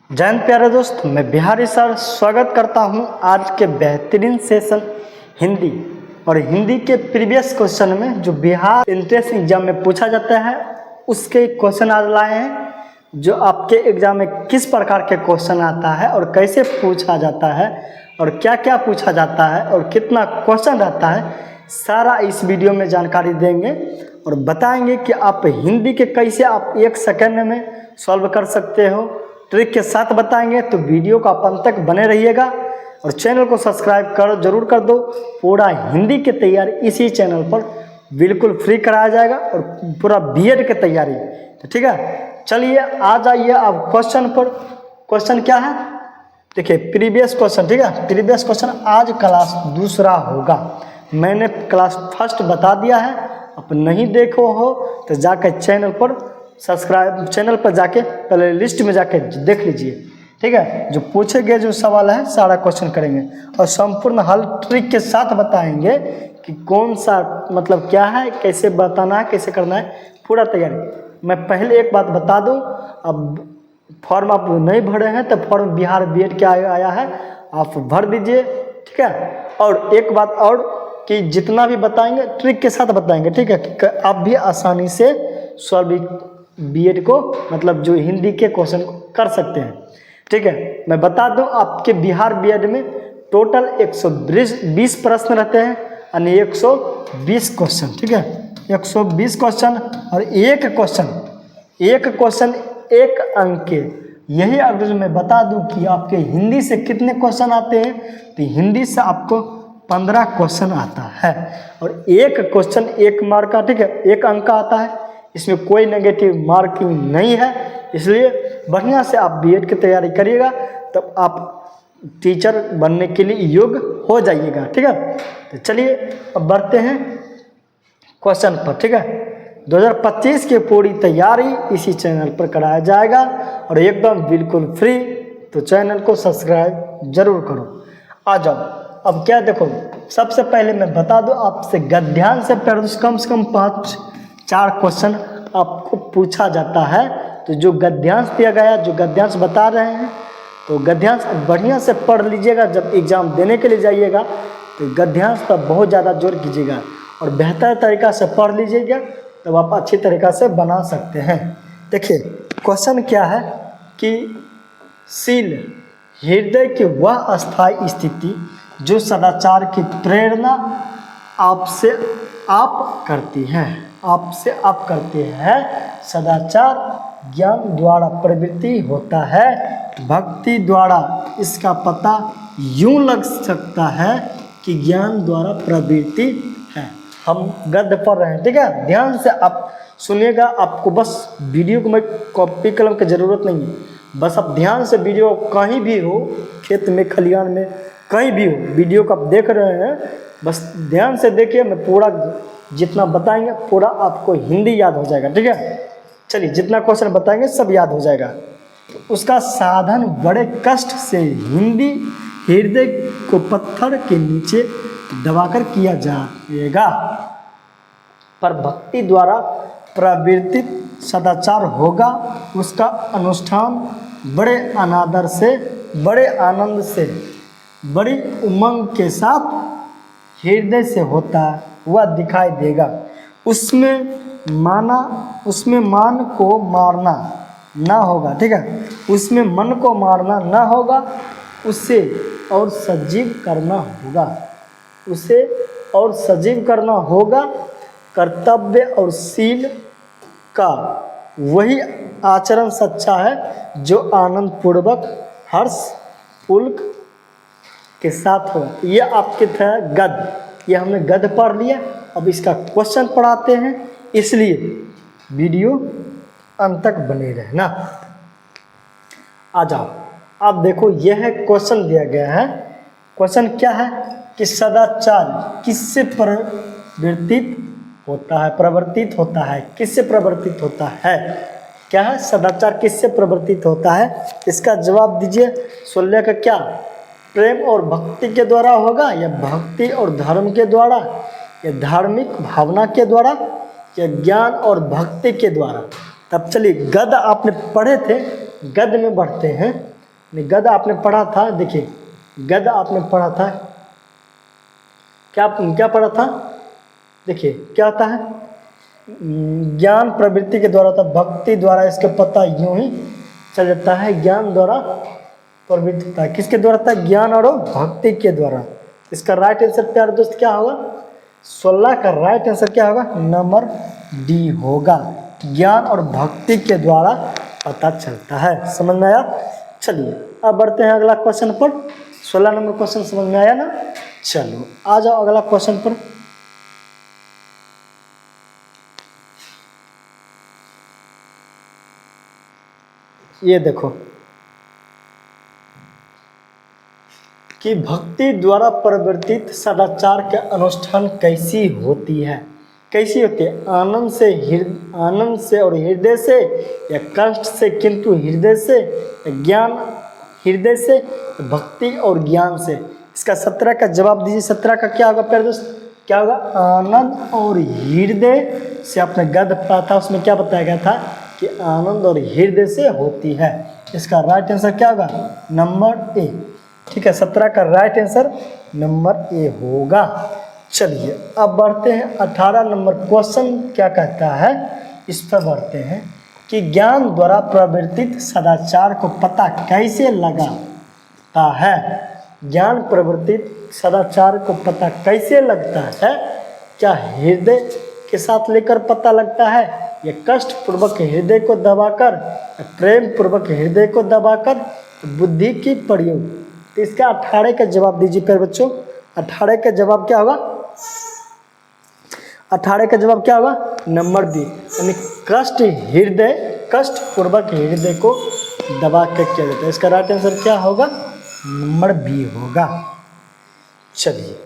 जय हिंद प्यारे दोस्त, मैं बिहारी सर स्वागत करता हूं आज के बेहतरीन सेशन हिंदी। और हिंदी के प्रीवियस क्वेश्चन में जो बिहार एंट्रेंस एग्जाम में पूछा जाता है उसके क्वेश्चन आज लाए हैं, जो आपके एग्जाम में किस प्रकार के क्वेश्चन आता है और कैसे पूछा जाता है और क्या क्या पूछा जाता है और कितना क्वेश्चन रहता है, सारा इस वीडियो में जानकारी देंगे और बताएंगे कि आप हिंदी के कैसे आप 1 सेकंड में सॉल्व कर सकते हो, ट्रिक के साथ बताएंगे। तो वीडियो को आप अंत तक बने रहिएगा और चैनल को सब्सक्राइब जरूर कर दो। पूरा हिंदी की तैयारी इसी चैनल पर बिल्कुल फ्री कराया जाएगा और पूरा बीएड की तैयारी, तो ठीक है। चलिए आ जाइए अब क्वेश्चन पर। क्वेश्चन क्या है देखिए, प्रीवियस क्वेश्चन, ठीक है। प्रीवियस क्वेश्चन आज क्लास दूसरा होगा, मैंने क्लास फर्स्ट बता दिया है। आप नहीं देखो हो तो जाकर चैनल पर जाके पहले लिस्ट में जाके देख लीजिए, ठीक है। जो पूछे गए जो सवाल है सारा क्वेश्चन करेंगे और संपूर्ण हल ट्रिक के साथ बताएंगे कि कौन सा मतलब क्या है, कैसे बताना है, कैसे करना है, पूरा तैयारी। मैं पहले एक बात बता दूं, अब फॉर्म आप नहीं भरे हैं तो फॉर्म बिहार बीएड क्या आया है आप भर दीजिए, ठीक है। और एक बात और कि जितना भी बताएंगे ट्रिक के साथ बताएंगे, ठीक है, कि आप भी आसानी से सॉल्व बीएड को मतलब जो हिंदी के क्वेश्चन कर सकते हैं, ठीक है। मैं बता दूं आपके बिहार बीएड में टोटल 120 प्रश्न रहते हैं यानी 120 क्वेश्चन, ठीक है। 120 क्वेश्चन और एक क्वेश्चन 1 अंक के। यही अगर मैं बता दूं कि आपके हिंदी से कितने क्वेश्चन आते हैं, तो हिंदी से आपको 15 क्वेश्चन आता है और एक क्वेश्चन 1 मार्क का, ठीक है, 1 अंक का आता है। इसमें कोई नेगेटिव मार्किंग नहीं है, इसलिए बढ़िया से आप बीएड की तैयारी करिएगा, तब आप टीचर बनने के लिए योग्य हो जाइएगा, ठीक है। तो चलिए अब बढ़ते हैं क्वेश्चन पर, ठीक है। 2025 की पूरी तैयारी इसी चैनल पर कराया जाएगा और एकदम बिल्कुल फ्री, तो चैनल को सब्सक्राइब जरूर करो। आ जाओ अब क्या देखो, सबसे पहले मैं बता दूं आपसे गद्यांश से कम 5-4 क्वेश्चन आपको पूछा जाता है। तो जो गद्यांश दिया गया, जो गद्यांश बता रहे हैं, तो गद्यांश बढ़िया से पढ़ लीजिएगा। जब एग्ज़ाम देने के लिए जाइएगा तो गद्यांश पर बहुत ज़्यादा जोर कीजिएगा और बेहतर तरीक़ा से पढ़ लीजिएगा, तब आप अच्छी तरीक़ा से बना सकते हैं। देखिए क्वेश्चन क्या है कि शील हृदय की वह अस्थायी स्थिति जो सदाचार की प्रेरणा आपसे आप करते हैं। सदाचार ज्ञान द्वारा प्रवृत्ति होता है, भक्ति द्वारा इसका पता यूं लग सकता है कि ज्ञान द्वारा प्रवृत्ति है। हम गद्य पढ़ रहे हैं, ठीक है, ध्यान से आप सुनिएगा। आपको बस वीडियो को में कॉपी कलम की ज़रूरत नहीं है, बस आप ध्यान से वीडियो कहीं भी हो, खेत में, खलिहान में, कहीं भी हो, वीडियो को आप देख रहे हैं, बस ध्यान से देखिए। मैं पूरा जितना बताएंगे पूरा आपको हिंदी याद हो जाएगा, ठीक है। चलिए जितना क्वेश्चन बताएंगे सब याद हो जाएगा। तो उसका साधन बड़े कष्ट से हिंदी हृदय को पत्थर के नीचे दबाकर किया जाएगा, पर भक्ति द्वारा प्रवर्तित सदाचार होगा। उसका अनुष्ठान बड़े अनादर से, बड़े आनंद से, बड़ी उमंग के साथ हृदय से होता हुआ दिखाई देगा। उसमें मान को मारना ना होगा, ठीक है, उसमें मन को मारना ना होगा, उसे और सजीव करना होगा। कर्तव्य और शील का वही आचरण सच्चा है जो आनंद पूर्वक हर्ष पुलक के साथ होगा। ये आपके था गद्य, ये हमने गद्य पढ़ लिया। अब इसका क्वेश्चन पढ़ाते हैं, इसलिए वीडियो अंत तक बने रहना। आ जाओ अब देखो, यह है क्वेश्चन दिया गया है। क्वेश्चन क्या है कि सदाचार किससे प्रवर्तित होता है, किससे प्रवर्तित होता है, क्या है सदाचार किससे प्रवर्तित होता है, इसका जवाब दीजिए। 16 का क्या प्रेम और भक्ति के द्वारा होगा, या भक्ति और धर्म के द्वारा, या धार्मिक भावना के द्वारा, या ज्ञान और भक्ति के द्वारा। तब चलिए गद्य आपने पढ़े थे, गद्य में बढ़ते हैं। गद आपने पढ़ा था, देखिए गद आपने पढ़ा था, क्या क्या पढ़ा था, देखिए क्या होता है, ज्ञान प्रवृत्ति के द्वारा होता है, भक्ति द्वारा इसके पता यूं ही चल जाता है, ज्ञान द्वारा प्रवृत्ति होता है, किसके द्वारा होता है, ज्ञान और भक्ति के द्वारा। इसका राइट आंसर प्यारे दोस्त क्या होगा, 16 का राइट आंसर क्या होगा, नंबर डी होगा, ज्ञान और भक्ति के द्वारा पता चलता है। समझ में आया? चलिए अब बढ़ते हैं अगला क्वेश्चन पर। 16 नंबर क्वेश्चन समझ में आया ना? चलो आ जाओ अगला क्वेश्चन पर। ये देखो कि भक्ति द्वारा प्रवर्तित सदाचार के अनुष्ठान कैसी होती है, कैसी होती है, आनंद से और हृदय से, या कष्ट से किंतु हृदय से, ज्ञान हृदय से, भक्ति और ज्ञान से। इसका 17 का जवाब दीजिए। 17 का क्या होगा प्यारे दोस्त, क्या होगा, आनंद और हृदय से। आपने गद्य पढ़ा था, उसमें क्या बताया गया था कि आनंद और हृदय से होती है। इसका राइट आंसर क्या होगा, नंबर ए। ठीक है, 17 का राइट आंसर नंबर ए होगा। चलिए अब बढ़ते हैं 18 नंबर क्वेश्चन क्या कहता है, इस पर बढ़ते हैं कि ज्ञान द्वारा प्रवर्तित सदाचार को पता कैसे लगाता है। ज्ञान प्रवर्तित सदाचार को पता कैसे लगता है, क्या हृदय के साथ लेकर पता लगता है, या कष्ट पूर्वक हृदय को दबाकर, प्रेम पूर्वक हृदय को दबाकर, बुद्धि की प्रयोग। तो इसका 18 का जवाब दीजिए प्यारे बच्चों। 18 का जवाब क्या होगा, 18 का जवाब क्या होगा, नंबर बी, यानी कष्ट पूर्वक हृदय को दबा के किया जाता है। इसका राइट आंसर क्या होगा, नंबर बी होगा। चलिए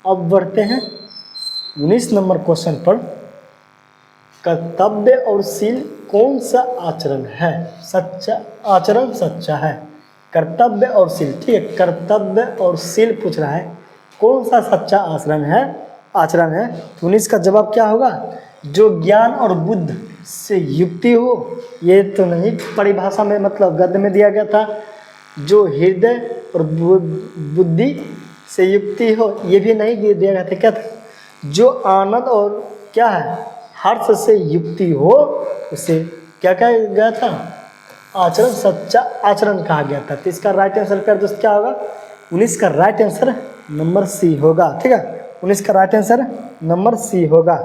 अब बढ़ते हैं 19 नंबर क्वेश्चन पर। कर्तव्य और शील कौन सा आचरण है, सच्चा आचरण सच्चा है। कर्तव्य और शील, ठीक है, कर्तव्य और शील पूछ रहा है, कौन सा सच्चा आचरण है। तो 19 का जवाब क्या होगा, जो ज्ञान और बुद्ध से युक्ति हो। ये तो नहीं परिभाषा में, मतलब गद्य में दिया गया था। जो हृदय और बुद्धि से युक्ति हो, ये भी नहीं दिया गया था। क्या था, जो आनंद और क्या है, हर्ष से युक्ति हो, उसे क्या कहा गया था, आचरण सच्चा आचरण कहा गया था। तो इसका राइट आंसर कर दोस्त क्या होगा, 19 का राइट आंसर नंबर सी होगा। ठीक है, 19 का राइट आंसर नंबर सी होगा।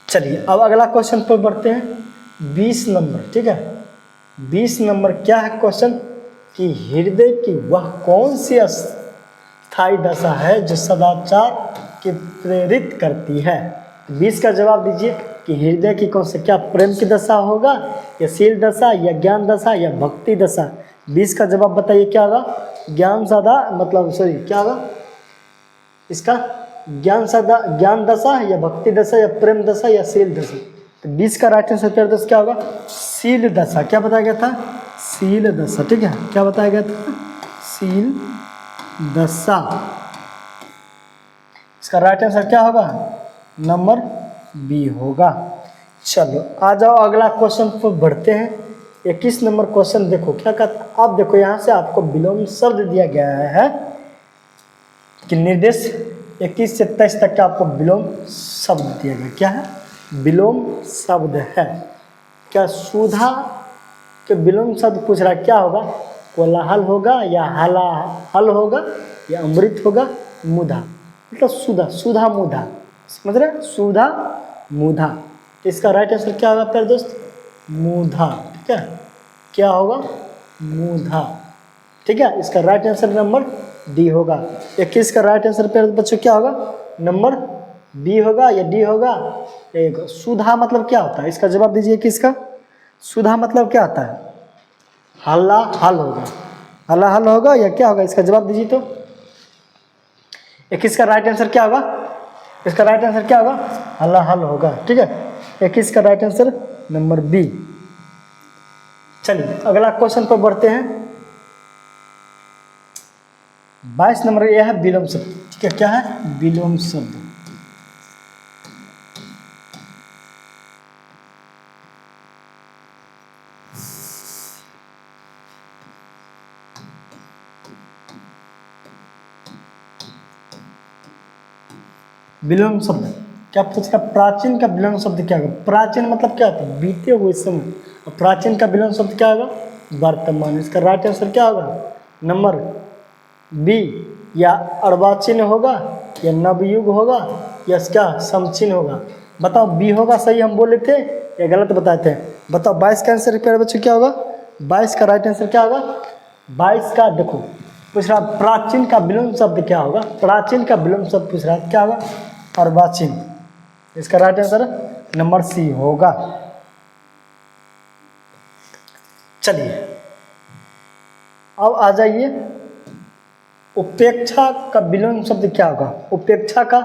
चलिए अब अगला क्वेश्चन पर बढ़ते हैं 20 नंबर। ठीक है, 20 नंबर क्या है क्वेश्चन, कि हृदय की वह कौन सी स्थायी दशा है जो सदाचार की प्रेरित करती है। 20 का जवाब दीजिए कि हृदय की कौन सी, क्या प्रेम की दशा होगा, या शील दशा, या ज्ञान दशा, या भक्ति दशा। 20 का जवाब बताइए क्या होगा, क्या होगा इसका, ज्ञान दशा, या भक्ति दशा, या प्रेम दशा, या शील दशा। तो 20 का राइट आंसर क्या होगा, शील दशा। क्या बताया गया था, शील दशा। ठीक है, क्या बताया गया था, शील दशा। इसका राइट आंसर क्या होगा, नंबर बी होगा। चलो आ जाओ अगला क्वेश्चन पर बढ़ते हैं। 21 नंबर क्वेश्चन देखो क्या कहता, आप देखो यहाँ से आपको विलोम शब्द दिया गया है कि निर्देश 21 से 23 तक का आपको विलोम शब्द दिया गया। क्या है, विलोम शब्द है। क्या सुधा के विलोम शब्द पूछ रहा है, क्या होगा, कोलाहल होगा, या हलाहल होगा, या अमृत होगा, मुधा, मतलब सुधा मुधा, समझ रहे, सुधा मुधा। इसका राइट आंसर क्या होगा प्यारे दोस्त, मुधा। ठीक है, क्या होगा, मुधा। ठीक है, इसका राइट आंसर नंबर डी होगा। 21 का राइट आंसर प्यारे बच्चों क्या होगा, नंबर बी होगा, या डी होगा। सुधा मतलब क्या होता है, इसका जवाब दीजिए। किसका सुधा मतलब क्या होता है, हल्ला हल होगा, हल्ला हल होगा, या क्या होगा, इसका जवाब दीजिए। तो 21 का राइट आंसर क्या होगा, इसका राइट आंसर क्या होगा, हल्ला हल होगा। ठीक है, 21 का राइट आंसर नंबर बी। चलिए अगला क्वेश्चन पर बढ़ते हैं। 22 नंबर यह है विलोम शब्द। ठीक है, क्या है, विलोम शब्द। विलोम शब्द क्या पूछ रहा, प्राचीन का विलोम शब्द क्या होगा? प्राचीन मतलब क्या होता है? बीते हुए समय। और प्राचीन का विलोम शब्द क्या होगा? वर्तमान। इसका राइट आंसर क्या होगा? नंबर बी, या अर्वाचीन होगा, या नवयुग होगा, या क्या समचीन होगा? बताओ बी होगा सही हम बोले थे या गलत बताए थे? बताओ 22 का आंसर प्यारे बच्चों क्या होगा? 22 का राइट आंसर क्या होगा? 22 का देखो पूछ रहा प्राचीन का विलोम शब्द क्या होगा? प्राचीन का विलोम शब्द पूछ रहा क्या होगा? अर्वाचीन। इसका राइट आंसर नंबर सी होगा। चलिए अब आ जाइए, उपेक्षा का विलोम शब्द क्या होगा? उपेक्षा का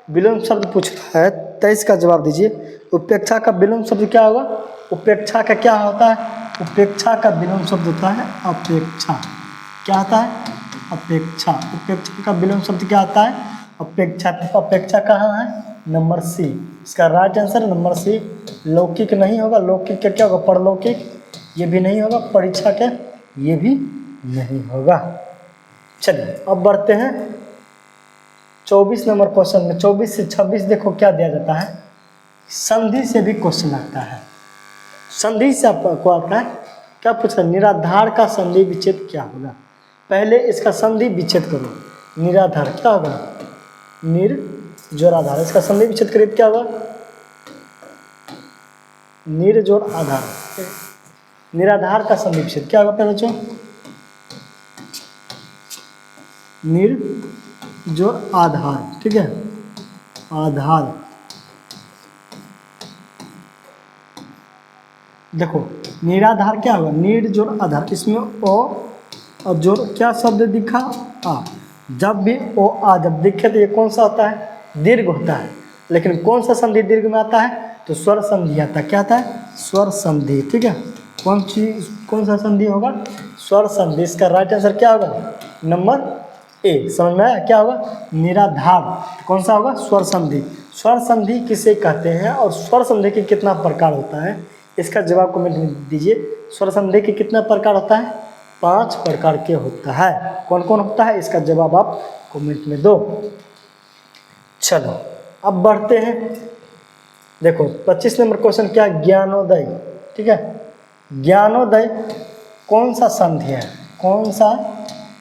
विलोम शब्द पूछ रहा है, 23 का जवाब दीजिए। उपेक्षा का विलोम शब्द क्या होगा? उपेक्षा का क्या होता है? उपेक्षा का विलोम शब्द होता है अपेक्षा। क्या होता है? अपेक्षा। उपेक्षा का विलोम शब्द क्या होता है? अपेक्षा। अपेक्षा कहाँ है? Number C. इसका राइट आंसर नंबर सी। लौकिक नहीं होगा, लौकिक का क्या होगा? परलौकिक। ये भी नहीं होगा, परीक्षा के ये भी नहीं होगा। चलिए अब बढ़ते हैं 24 नंबर क्वेश्चन में। 24 से 26 देखो क्या दिया जाता है, संधि से भी क्वेश्चन आता है। संधि से आपको आता है क्या पूछ रहा है? निराधार का संधि विच्छेद क्या होगा? पहले इसका संधि विच्छेद करो। निराधार क्या होगा? जोड़ आधार। इसका संधि विच्छेद करिए क्या होगा? जोड़ आधार। निराधार का संधि विच्छेद क्या होगा पहले बच्चों? जोड़ आधार। ठीक है, आधार। देखो निराधार क्या होगा? जोड़ आधार। इसमें ओ और जोड़ क्या शब्द दिखा? आ। जब भी ओ आ जब दिखे तो ये कौन सा होता है? दीर्घ होता है। लेकिन कौन सा संधि दीर्घ में आता है? तो स्वर संधि आता है। क्या आता है? स्वर संधि। ठीक है, कौन सा संधि होगा? स्वर संधि। इसका राइट आंसर क्या होगा? Number A. समझ में आया? क्या होगा? निराधार। कौन सा होगा? स्वर संधि। स्वर संधि किसे कहते हैं और स्वर संधि के कितना प्रकार होता है? इसका जवाब कमेंट में दीजिए। स्वर संधि के कितना प्रकार होता है? 5 प्रकार के होता है। कौन कौन होता है? इसका जवाब आप कमेंट में दो। चलो अब बढ़ते हैं। देखो 25 नंबर क्वेश्चन क्या? ज्ञानोदय। ठीक है, ज्ञानोदय कौन सा संधि है? कौन सा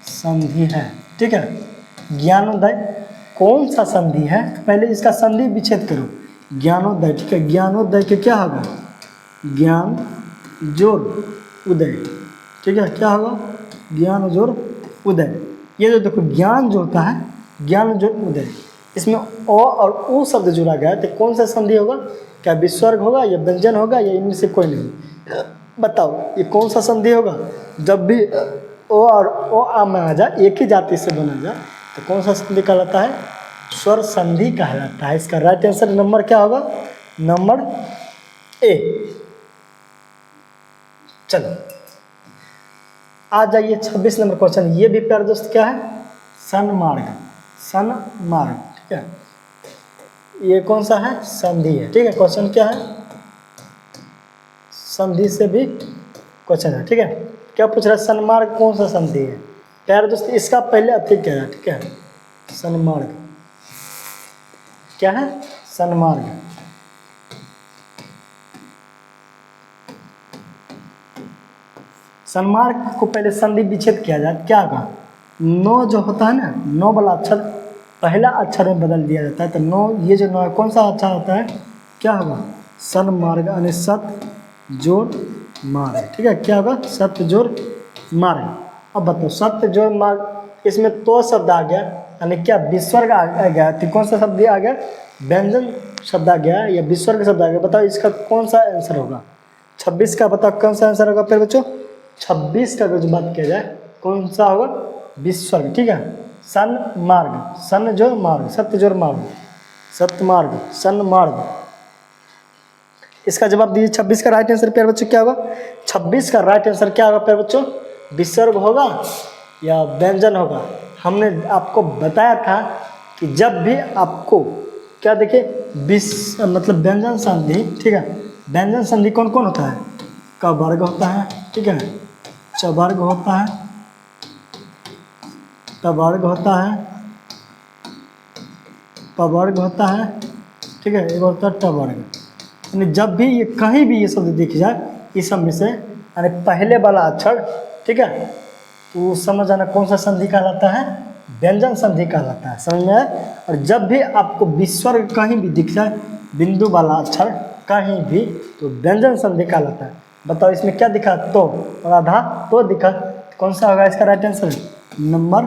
संधि है? ठीक है, ज्ञानोदय कौन सा संधि है? पहले इसका संधि विच्छेद करो। ज्ञानोदय। ठीक है, ज्ञानोदय के क्या होगा? ज्ञान जोड़ उदय। ठीक है, क्या होगा? ज्ञान जोड़ उदय। ये जो देखो ज्ञान जोड़ता है, ज्ञान जोड़ उदय, इसमें अ और उ शब्द जुड़ा गया है, तो कौन सा संधि होगा? क्या विसर्ग होगा या व्यंजन होगा या इनमें से कोई नहीं? बताओ ये कौन सा संधि होगा? जब भी ओ और ओ आ में आ जाए, एक ही जाति से बना जाए, तो कौन सा संधि कहलाता है? स्वर संधि कहलाता है। इसका राइट आंसर नंबर क्या होगा? Number A. चलो आ जाइए 26 नंबर क्वेश्चन। ये भी प्यारे दोस्त क्या है? सन्मार्ग। सन्मार्ग। ठीक है, ये कौन सा है? संधि है। ठीक है, क्वेश्चन क्या है? संधि से भी क्वेश्चन है। ठीक है, क्या पूछ रहा है? सन्मार्ग कौन सा संधि है? प्यारे दोस्त इसका पहले अति क्या है? ठीक है, सन्मार्ग क्या है? सन्मार्ग। सन्मार्ग को पहले संधि विच्छेद किया जाए, क्या होगा? नो जो होता है ना, नो वाला अक्षर पहला अक्षर में बदल दिया जाता है। तो नो, ये जो नो है कौन सा अक्षर होता है? क्या होगा? सन्मार्ग यानी सत जोड़ मार्ग। ठीक है, क्या होगा? सत्य जोड़ मार्ग। अब बताओ सत्य जोड़ मार्ग, इसमें तो शब्द आ गया यानी क्या? विसर्ग आ गया। तो कौन सा शब्द आ गया? व्यंजन शब्द आ गया या विसर्ग शब्द आ गया? बताओ इसका कौन सा आंसर होगा? 26 का बताओ कौन सा आंसर होगा फिर बच्चों? 26 का जो बात किया जाए कौन सा होगा? विसर्ग। ठीक है, सन मार्ग। सन जोड़ मार्ग, सत्य जोड़ मार्ग, सत्य मार्ग, सन मार्ग। इसका जवाब दीजिए। 26 का राइट आंसर प्यारे बच्चों क्या होगा? 26 का राइट आंसर क्या होगा प्यारे बच्चों? विसर्ग होगा या व्यंजन होगा? हमने आपको बताया था कि जब भी आपको क्या देखे मतलब व्यंजन संधि। ठीक है, व्यंजन संधि कौन कौन होता है? क वर्ग होता है। ठीक है, च वर्ग होता है, त वर्ग होता है, पवर्ग होता है, ठीक है, एक होता है टवर्ग। यानी जब भी ये कहीं भी ये शब्द दिख जाए, इस सब में से यानी पहले वाला अक्षर, ठीक है, तो समझ जाना कौन सा संधि कहलाता है, व्यंजन संधि कहलाता है, समझ में आया। और जब भी आपको विस्वर्ग कहीं भी दिख जाए, बिंदु वाला अक्षर कहीं भी, तो व्यंजन संधि कहलाता है। बताओ इसमें क्या दिखा, तो, और आधा तो दिखा, कौन सा होगा इसका राइट आंसर, नंबर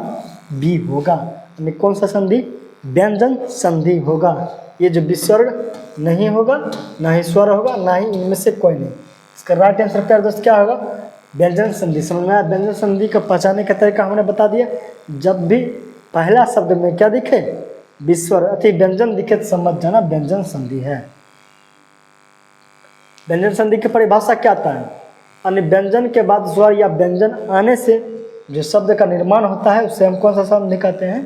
बी होगा। यानी कौन सा संधि, व्यंजन संधि होगा। ये जो विसर्ग नहीं होगा, ना ही स्वर होगा, ना ही इनमें से कोई नहीं। इसका राइट आंसर प्यारे दोस्त क्या होगा, व्यंजन संधि। समझ में आया। व्यंजन संधि का पहचानने का तरीका हमने बता दिया। जब भी पहला शब्द में क्या दिखे, विस्वर अति व्यंजन दिखे, तो समझ जाना व्यंजन संधि है। व्यंजन संधि की परिभाषा क्या आता है, अन्य व्यंजन के बाद स्वर या व्यंजन आने से जो शब्द का निर्माण होता है, उसे हम कौन सा संधि कहते हैं,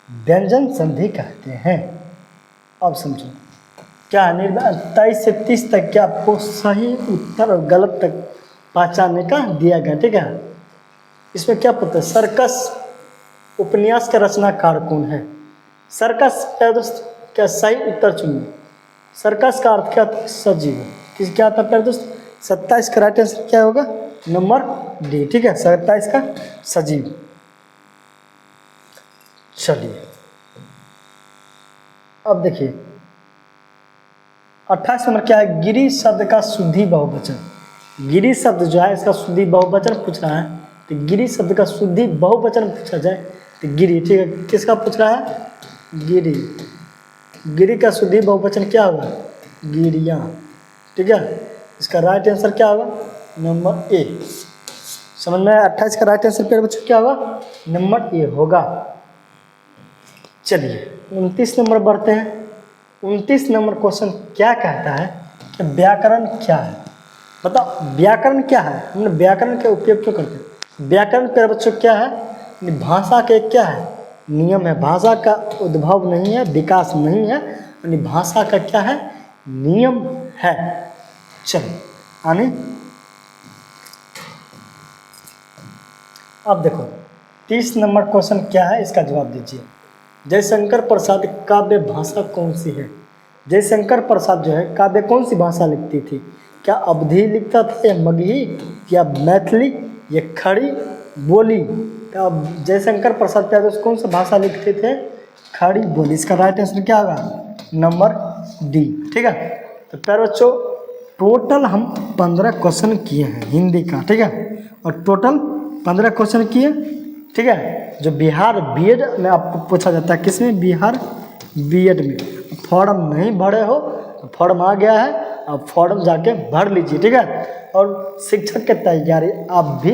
व्यंजन संधि कहते हैं। अब समझो क्या है, 23 से 30 तक क्या आपको सही उत्तर और गलत तक पहचानने का दिया गया, ठीक है। इसमें क्या पता है, सर्कस उपन्यास का रचनाकार कौन है। सर्कस क्या दोस्त, क्या सही उत्तर चुनिए। सर्कस का अर्थ क्या, सजीव। किस क्या था प्यारे दोस्त, 27 का राइट आंसर क्या होगा, नंबर डी, ठीक है, 27 का सजीव। चलिए अब देखिए 28 नंबर क्या है, गिरी शब्द का शुद्धि बहुवचन। गिरी शब्द जो है इसका शुद्धि बहुवचन पूछ रहा है, तो गिरी शब्द का शुद्धि बहुवचन पूछा जाए तो गिरी, ठीक है, किसका पूछ रहा है, गिरी। गिरी का शुद्धि बहुवचन क्या होगा, गिरियाँ, ठीक है। इसका राइट आंसर क्या होगा, नंबर ए। समझ में 28 का राइट आंसर प्यारे बच्चों क्या होगा, नंबर ए होगा। चलिए 29 नंबर बढ़ते हैं। 29 नंबर क्वेश्चन क्या कहता है कि व्याकरण क्या है। बताओ व्याकरण क्या है, हमने व्याकरण के उपयोग क्यों करते हैं। व्याकरण प्यारे बच्चों क्या है, भाषा के क्या है, नियम है। भाषा का उद्भव नहीं है, विकास नहीं है, यानी भाषा का क्या है, नियम है। चलिए आने अब देखो 30 नंबर क्वेश्चन क्या है, इसका जवाब दीजिए। जयशंकर प्रसाद काव्य भाषा कौन सी है। जयशंकर प्रसाद जो है काव्य कौन सी भाषा लिखती थी, क्या अवधी लिखता था, या मगही, या मैथिली, या खड़ी बोली। अब जयशंकर प्रसाद प्यारे दोस्त कौन सा भाषा लिखते थे, खड़ी बोली। इसका राइट आंसर क्या होगा, नंबर डी, ठीक है। तो प्यारे बच्चों टोटल हम 15 क्वेश्चन किए हैं हिंदी का, ठीक है, और टोटल 15 क्वेश्चन किए, ठीक है, जो बिहार बीएड में आपको पूछा जाता है। किसमें, बिहार बीएड में। फॉर्म नहीं भरे हो, फॉर्म आ गया है, अब फॉर्म जाके भर लीजिए, ठीक है। और शिक्षक की तैयारी आप भी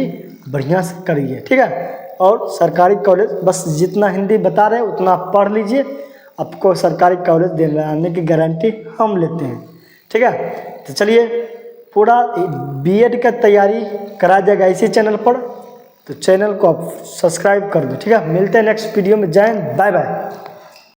बढ़िया से करिए, ठीक है। और सरकारी कॉलेज बस जितना हिंदी बता रहे हैं उतना आप पढ़ लीजिए, आपको सरकारी कॉलेज दिलाने की गारंटी हम लेते हैं, ठीक है। तो चलिए पूरा बीएड का तैयारी करा जाएगा इसी चैनल पर, तो चैनल को आप सब्सक्राइब कर दो, ठीक है। मिलते हैं नेक्स्ट वीडियो में। जय हिंद, बाय बाय।